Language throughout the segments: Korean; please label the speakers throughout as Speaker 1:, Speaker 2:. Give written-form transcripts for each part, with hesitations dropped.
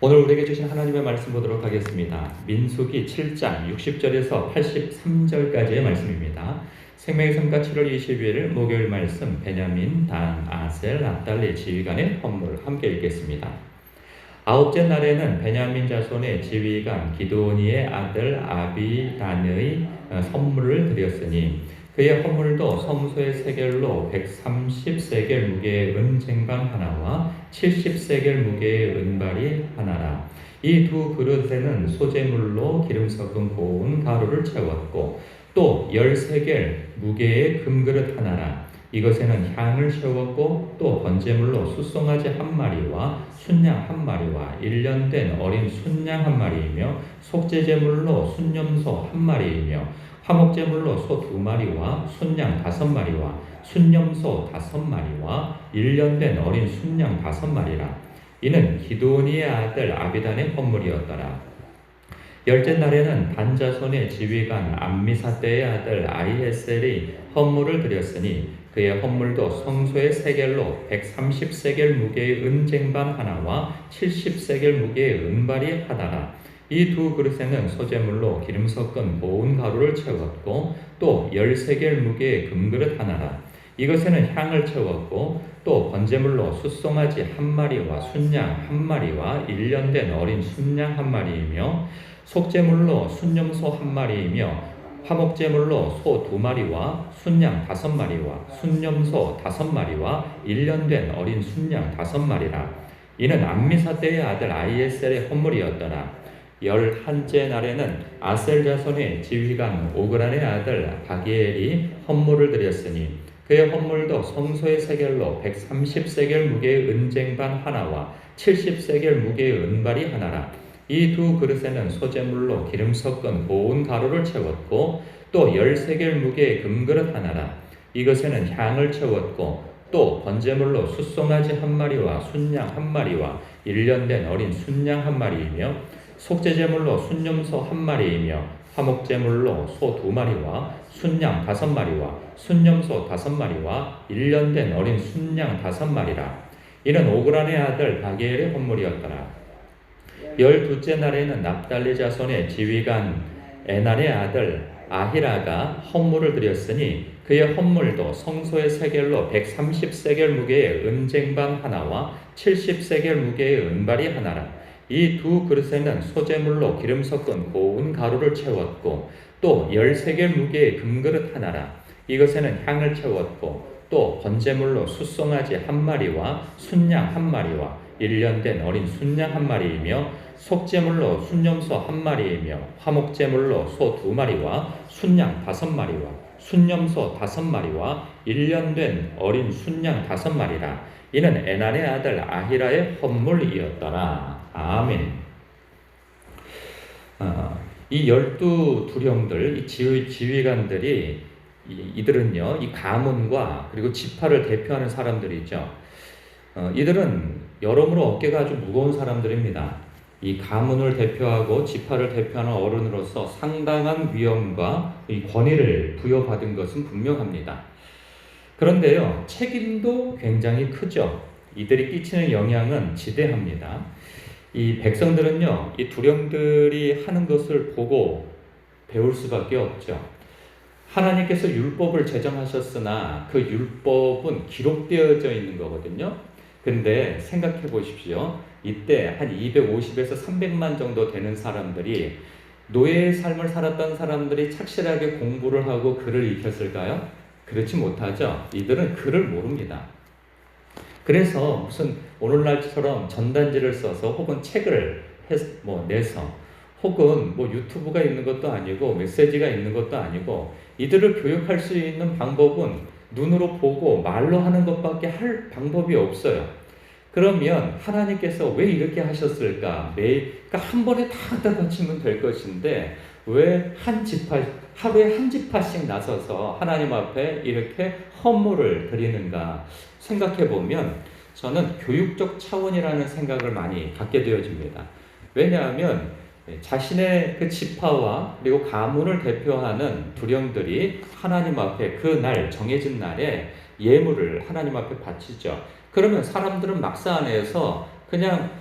Speaker 1: 오늘 우리에게 주신 하나님의 말씀 보도록 하겠습니다. 민수기 7장 60절에서 83절까지의 말씀입니다. 생명의 성가 7월 22일 목요일 말씀 베냐민, 단, 아셀, 납달리 지휘관의 헌물 함께 읽겠습니다. 아홉째 날에는 베냐민 자손의 지휘관 기드오니의 아들 아비단의 선물을 드렸으니 그의 헌물도 성소의 세겔로 130세겔 무게의 은쟁반 하나와 70세겔 무게의 은발이 하나라. 이 두 그릇에는 소재물로 기름 섞은 고운 가루를 채웠고 또 10세겔 무게의 금그릇 하나라. 이것에는 향을 채웠고 또 번제물로 숫송아지 한 마리와 순양 한 마리와 1년 된 어린 순양 한 마리이며 속죄제물로 순염소 한 마리이며 화목제물로 소 2마리와 순양 5마리와 순염소 5마리와 1년 된 어린 순양 5마리라. 이는 기드오니의 아들 아비단의 헌물이었더라. 열째 날에는 단 자손의 지휘관 암미사대의 아들 아히에셀이 헌물을 드렸으니 그의 헌물도 성소의 세겔로 130세겔 무게의 은쟁반 하나와 70세겔 무게의 은발이 하나라. 이 두 그릇에는 소재물로 기름 섞은 고운 가루를 채웠고 또 10세겔 무게의 금그릇 하나라. 이것에는 향을 채웠고 또 번제물로 숫송아지 한 마리와 순양 한 마리와 1년 된 어린 순양 한 마리이며 속제물로 순염소 한 마리이며 화목제물로 소 2마리와 순양 5마리와 순염소 5마리와 1년 된 어린 순양 5마리라. 이는 암미사대의 아들 아히에셀의 헌물이었더라. 11째 날에는 아셀 자손의 지휘관 오그란의 아들 바기엘이 헌물을 드렸으니 그의 헌물도 성소의 세겔로 130세겔 무게의 은쟁반 하나와 70세겔 무게의 은발이 하나라. 이 두 그릇에는 소재물로 기름 섞은 고운 가루를 채웠고 또 10세겔 무게의 금그릇 하나라. 이것에는 향을 채웠고 또 번제물로 숫송아지 한 마리와 순양 한 마리와 1년 된 어린 순양 한 마리이며 속죄제물로 순염소 한 마리이며 화목제물로 소 2마리와 순양 5마리와 순염소 5마리와 1년 된 어린 순양 5마리라. 이는 오그란의 아들 바기엘의 헌물이었더라. 12째 날에는 납달리 자손의 지휘관 에난의 아들 아히라가 헌물을 드렸으니 그의 헌물도 성소의 세겔로 130세겔 무게의 은쟁반 하나와 70세겔 무게의 은발이 하나라. 이 두 그릇에는 소재물로 기름 섞은 고운 가루를 채웠고 또 10세겔 무게의 금그릇 하나라. 이것에는 향을 채웠고 또 번제물로 숫송아지 한 마리와 순양 한 마리와 1년 된 어린 순양 한 마리이며 속제물로 순염소 한 마리이며 화목제물로 소 2마리와 순양 5마리와 순염소 5마리와 1년 된 어린 순양 5마리라. 이는 에난의 아들 아히라의 헌물이었더라. 아멘. 이 12두령들, 이 지휘관들이 이들은요, 이 가문과 그리고 지파를 대표하는 사람들이죠. 이들은 여러모로 어깨가 아주 무거운 사람들입니다. 이 가문을 대표하고 지파를 대표하는 어른으로서 상당한 위엄과 이 권위를 부여받은 것은 분명합니다. 그런데요, 책임도 굉장히 크죠. 이들이 끼치는 영향은 지대합니다. 이 백성들은요, 이 두령들이 하는 것을 보고 배울 수밖에 없죠. 하나님께서 율법을 제정하셨으나 그 율법은 기록되어져 있는 거거든요. 근데 생각해 보십시오. 이때 한 250에서 300만 정도 되는 사람들이 노예의 삶을 살았던 사람들이 착실하게 공부를 하고 글을 익혔을까요? 그렇지 못하죠. 이들은 글을 모릅니다. 그래서 무슨 오늘날처럼 전단지를 써서 혹은 책을 내서 혹은 유튜브가 있는 것도 아니고 메시지가 있는 것도 아니고 이들을 교육할 수 있는 방법은 눈으로 보고 말로 하는 것밖에 할 방법이 없어요. 그러면 하나님께서 왜 이렇게 하셨을까? 그러니까 한 번에 다 갖다 바치면 될 것인데 왜 하루에 한 지파씩 나서서 하나님 앞에 이렇게 헌물을 드리는가 생각해 보면 저는 교육적 차원이라는 생각을 많이 갖게 되어집니다. 왜냐하면 자신의 그 지파와 그리고 가문을 대표하는 두령들이 하나님 앞에 그 날 정해진 날에 예물을 하나님 앞에 바치죠. 그러면 사람들은 막사 안에서 그냥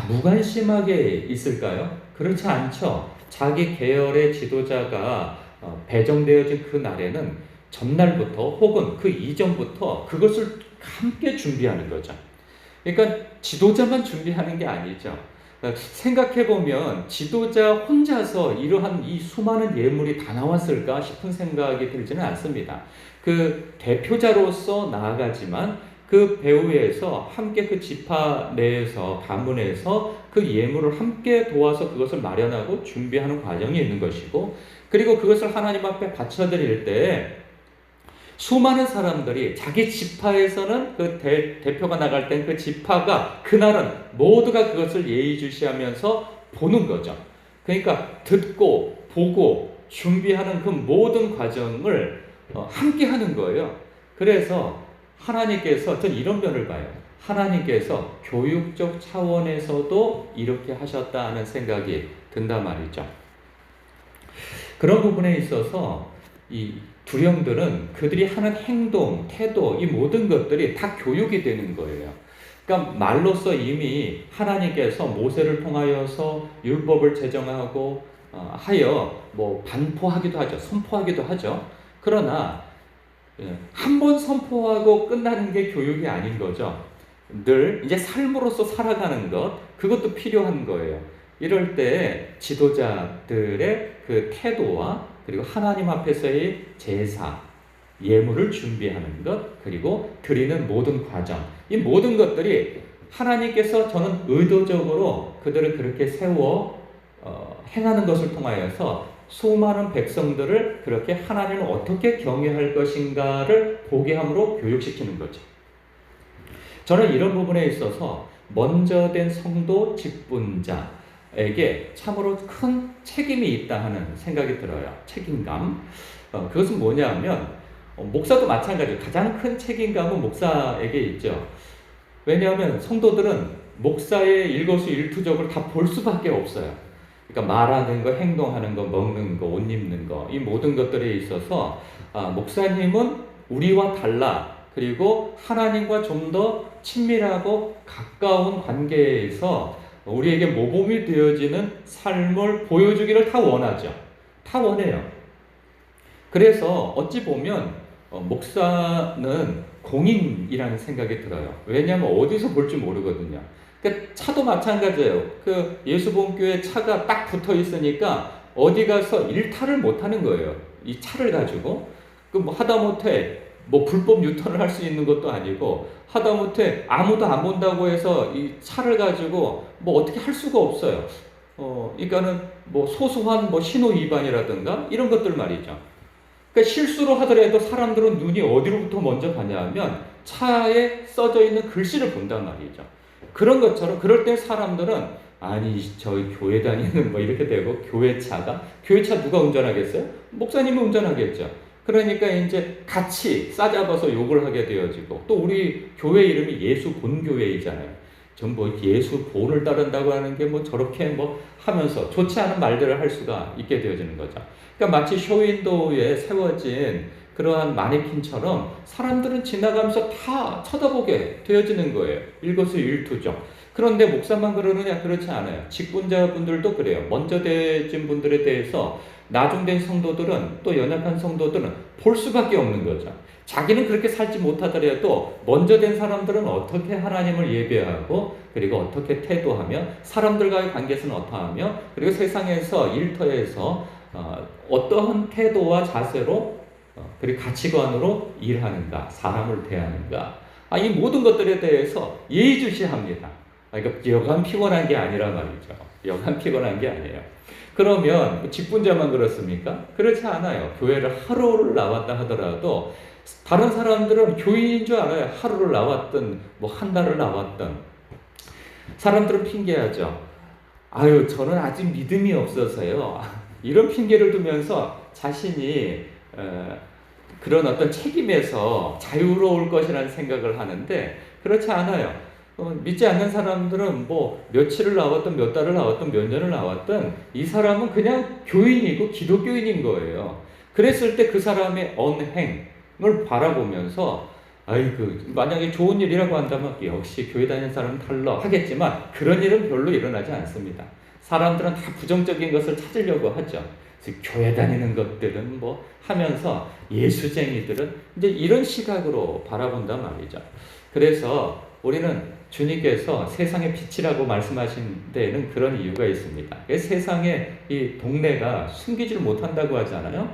Speaker 1: 다 무관심하게 있을까요? 그렇지 않죠. 자기 계열의 지도자가 배정되어진 그 날에는 전날부터 혹은 그 이전부터 그것을 함께 준비하는 거죠. 그러니까 지도자만 준비하는 게 아니죠. 생각해보면 지도자 혼자서 이러한 이 수많은 예물이 다 나왔을까 싶은 생각이 들지는 않습니다. 그 대표자로서 나아가지만 그 배후에서 함께 그 지파 내에서 가문에서 그 예물을 함께 도와서 그것을 마련하고 준비하는 과정이 있는 것이고, 그리고 그것을 하나님 앞에 바쳐드릴 때 수많은 사람들이 자기 지파에서는 그 대표가 나갈 땐 그 지파가 그날은 모두가 그것을 예의주시하면서 보는 거죠. 그러니까 듣고 보고 준비하는 그 모든 과정을 함께 하는 거예요. 그래서 하나님께서 전 이런 면을 봐요. 하나님께서 교육적 차원에서도 이렇게 하셨다 하는 생각이 든단 말이죠. 그런 부분에 있어서 이 두령들은 그들이 하는 행동, 태도, 이 모든 것들이 다 교육이 되는 거예요. 그러니까 말로써 이미 하나님께서 모세를 통하여서 율법을 제정하고 하여 뭐 반포하기도 하죠. 선포하기도 하죠. 그러나 한 번 선포하고 끝나는 게 교육이 아닌 거죠. 늘 이제 삶으로서 살아가는 것, 그것도 필요한 거예요. 이럴 때 지도자들의 그 태도와 그리고 하나님 앞에서의 제사, 예물을 준비하는 것, 그리고 드리는 모든 과정, 이 모든 것들이 하나님께서 저는 의도적으로 그들을 그렇게 세워 행하는 것을 통하여서 수많은 백성들을 그렇게 하나님을 어떻게 경외할 것인가를 보게 함으로 교육시키는 거죠. 저는 이런 부분에 있어서 먼저 된 성도 직분자에게 참으로 큰 책임이 있다 하는 생각이 들어요. 책임감. 그것은 뭐냐 하면 목사도 마찬가지예요. 가장 큰 책임감은 목사에게 있죠. 왜냐하면 성도들은 목사의 일거수일투족을 다 볼 수밖에 없어요. 그러니까 말하는 거, 행동하는 거, 먹는 거, 옷 입는 거, 이 모든 것들에 있어서 목사님은 우리와 달라. 그리고 하나님과 좀 더 친밀하고 가까운 관계에서 우리에게 모범이 되어지는 삶을 보여주기를 다 원하죠. 다 원해요. 그래서 어찌 보면 목사는 공인이라는 생각이 들어요. 왜냐하면 어디서 볼지 모르거든요. 그러니까 차도 마찬가지예요. 그 예수본교회 차가 딱 붙어 있으니까 어디 가서 일탈을 못 하는 거예요. 이 차를 가지고. 그 뭐 하다못해 뭐 불법 유턴을 할 수 있는 것도 아니고, 하다못해 아무도 안 본다고 해서 이 차를 가지고 뭐 어떻게 할 수가 없어요. 그러니까는 뭐 소소한 뭐 신호 위반이라든가 이런 것들 말이죠. 그러니까 실수로 하더라도 사람들은 눈이 어디로부터 먼저 가냐면 차에 써져 있는 글씨를 본단 말이죠. 그런 것처럼 그럴 때 사람들은 아니 저희 교회 다니는 뭐 이렇게 되고 교회차 누가 운전하겠어요? 목사님이 운전하겠죠. 그러니까 이제 같이 싸잡아서 욕을 하게 되어지고, 또 우리 교회 이름이 예수 본교회이잖아요. 전 뭐 예수 본을 따른다고 하는 게 뭐 저렇게 뭐 하면서 좋지 않은 말들을 할 수가 있게 되어지는 거죠. 그러니까 마치 쇼윈도우에 세워진 그러한 마네킹처럼 사람들은 지나가면서 다 쳐다보게 되어지는 거예요. 일거수일투족. 그런데 목사만 그러느냐? 그렇지 않아요. 직분자분들도 그래요. 먼저 되진 분들에 대해서 나중된 성도들은, 또 연약한 성도들은 볼 수밖에 없는 거죠. 자기는 그렇게 살지 못하더라도 먼저 된 사람들은 어떻게 하나님을 예배하고, 그리고 어떻게 태도하며, 사람들과의 관계에서는 어떠하며, 그리고 세상에서 일터에서 어떠한 태도와 자세로 그리고 가치관으로 일하는가, 사람을 대하는가, 이 모든 것들에 대해서 예의주시합니다. 그러니까 여간 피곤한 게 아니라 말이죠. 여간 피곤한 게 아니에요. 그러면 직분자만 그렇습니까? 그렇지 않아요. 교회를 하루를 나왔다 하더라도 다른 사람들은 교인인 줄 알아요. 하루를 나왔든 뭐 한 달을 나왔든. 사람들은 핑계하죠. 아유, 저는 아직 믿음이 없어서요. 이런 핑계를 두면서 자신이 그런 어떤 책임에서 자유로울 것이라는 생각을 하는데, 그렇지 않아요. 믿지 않는 사람들은 뭐 며칠을 나왔든 몇 달을 나왔든 몇 년을 나왔든 이 사람은 그냥 교인이고 기독교인인 거예요. 그랬을 때 그 사람의 언행을 바라보면서 만약에 좋은 일이라고 한다면 역시 교회 다니는 사람은 달라 하겠지만 그런 일은 별로 일어나지 않습니다. 사람들은 다 부정적인 것을 찾으려고 하죠. 즉 교회 다니는 것들은 뭐 하면서 예수쟁이들은 이제 이런 시각으로 바라본단 말이죠. 그래서 우리는 주님께서 세상의 빛이라고 말씀하신 데에는 그런 이유가 있습니다. 세상의 이 동네가 숨기지를 못한다고 하잖아요.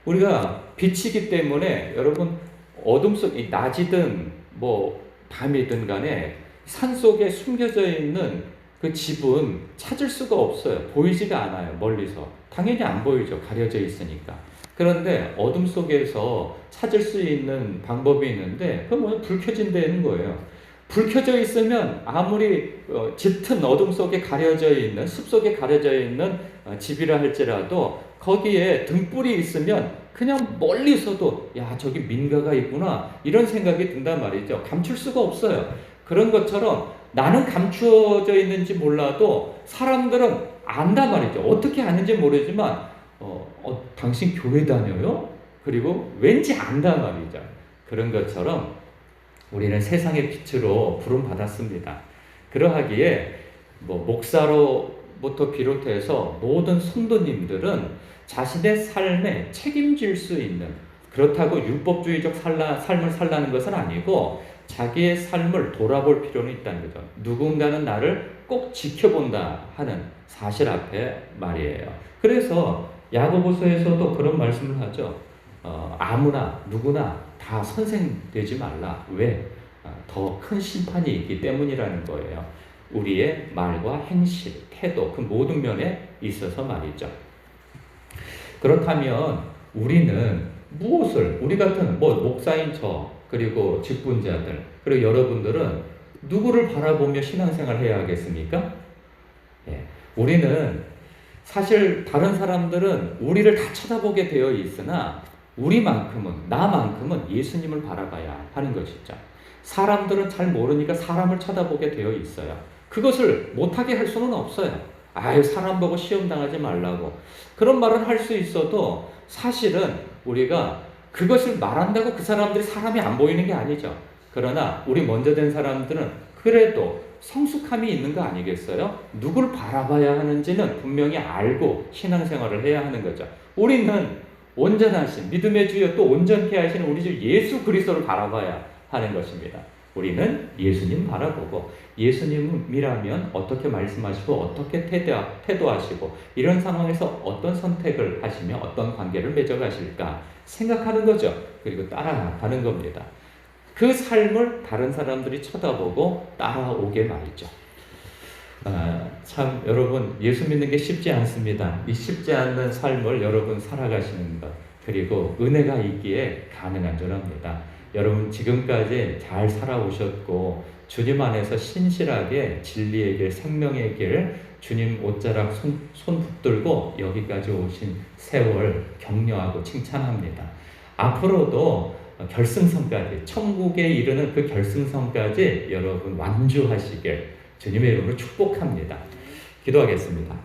Speaker 1: 우리가 빛이기 때문에 여러분 어둠 속, 낮이든 뭐 밤이든 간에 산 속에 숨겨져 있는 그 집은 찾을 수가 없어요. 보이지가 않아요. 멀리서. 당연히 안 보이죠. 가려져 있으니까. 그런데 어둠 속에서 찾을 수 있는 방법이 있는데 그건 뭐냐? 불 켜진 데는 거예요. 불 켜져 있으면 아무리 짙은 어둠 속에 가려져 있는, 숲 속에 가려져 있는 집이라 할지라도 거기에 등불이 있으면 그냥 멀리서도 야 저기 민가가 있구나 이런 생각이 든단 말이죠. 감출 수가 없어요. 그런 것처럼 나는 감추어져 있는지 몰라도 사람들은 안단 말이죠. 어떻게 아는지 모르지만 당신 교회 다녀요? 그리고 왠지 안단 말이죠. 그런 것처럼 우리는 세상의 빛으로 부름받았습니다. 그러하기에 뭐 목사로부터 비롯해서 모든 성도님들은 자신의 삶에 책임질 수 있는, 그렇다고 율법주의적 삶을 살라는 것은 아니고 자기의 삶을 돌아볼 필요는 있다는 거죠. 누군가는 나를 꼭 지켜본다 하는 사실 앞에 말이에요. 그래서 야고보서에서도 그런 말씀을 하죠. 아무나 누구나 다 선생 되지 말라. 왜? 더 큰 심판이 있기 때문이라는 거예요. 우리의 말과 행실, 태도 그 모든 면에 있어서 말이죠. 그렇다면 우리는 무엇을, 우리 같은 목사인 저, 그리고 직분자들, 그리고 여러분들은 누구를 바라보며 신앙생활 해야 하겠습니까? 예, 우리는 사실 다른 사람들은 우리를 다 쳐다보게 되어 있으나 나만큼은 예수님을 바라봐야 하는 것이죠. 사람들은 잘 모르니까 사람을 쳐다보게 되어 있어요. 그것을 못하게 할 수는 없어요. 사람 보고 시험 당하지 말라고. 그런 말은 할 수 있어도 사실은 우리가 그것을 말한다고 그 사람들이 사람이 안 보이는 게 아니죠. 그러나 우리 먼저 된 사람들은 그래도 성숙함이 있는 거 아니겠어요? 누굴 바라봐야 하는지는 분명히 알고 신앙생활을 해야 하는 거죠. 우리는 온전하신 믿음의 주여 또 온전케 하시는 우리 주 예수 그리스도를 바라봐야 하는 것입니다. 우리는 예수님 바라보고 예수님이라면 어떻게 말씀하시고 어떻게 태도하시고 이런 상황에서 어떤 선택을 하시며 어떤 관계를 맺어가실까 생각하는 거죠. 그리고 따라가는 겁니다. 그 삶을 다른 사람들이 쳐다보고 따라오게 말이죠. 참 여러분 예수 믿는 게 쉽지 않습니다. 이 쉽지 않는 삶을 여러분 살아가시는 것 그리고 은혜가 있기에 가능한 줄 압니다. 여러분 지금까지 잘 살아오셨고 주님 안에서 신실하게 진리의 길, 생명의 길 주님 옷자락 손 붙들고 여기까지 오신 세월 격려하고 칭찬합니다. 앞으로도 결승선까지 천국에 이르는 그 결승선까지 여러분 완주하시길 주님의 이름으로 축복합니다. 기도하겠습니다.